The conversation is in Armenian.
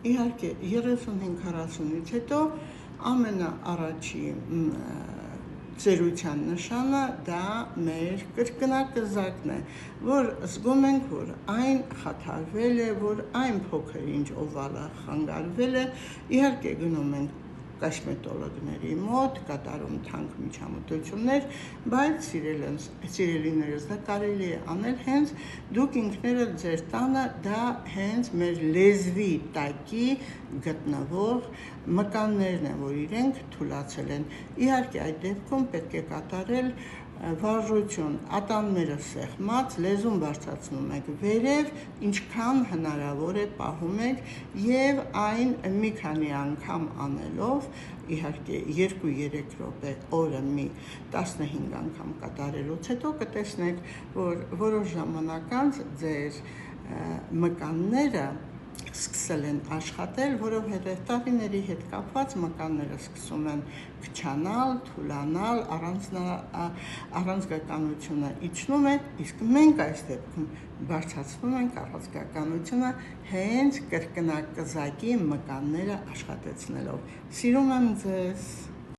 իհարկե 35-40-ից հետո ամենաառաջի ծերության նշանը դա մեր կրկնակզակն է, որ զգում ենք, որ այն խաթարվել է, որ այն փոքր ինչ օվալը խանգարվել է, իհարկե գնում ենք կոսմետոլոգների մոտ, կատարում թանկ միջամտություններ, բայց սիրելիներս դա կարելի է անել հենց դուք ինքներդ ձեր տանը, դա հենց մեր լեզվի տակի գտնվող մկաններն են, որ իրենք թուլացել են։ Իհարկե այդ դեպքում պետք է կատարել վարժություն, ատամները սեղմած, լեզուն բարձրացնում եք վերև, ինչքան հնարավոր է պահում եք եւ այն մի քանի անգամ անելով, իհարկե 2-3 րոպե օրը մի 15 անգամ կատարելուց հետո կտեսնեք, որ որոշ ժամանակ անց ձեր մկանները սկսել են աշխատել, որովհետև տարիների հետ կապված մկանները սկսում են քչանալ, թուլանալ, առանցքականությունը իջնում է, իսկ մենք այս դեպքում բարձրացնում ենք առանցքականությունը հենց կրկնակզակի մկանները աշխատեցնելով։ Սիրում եմ ձեզ։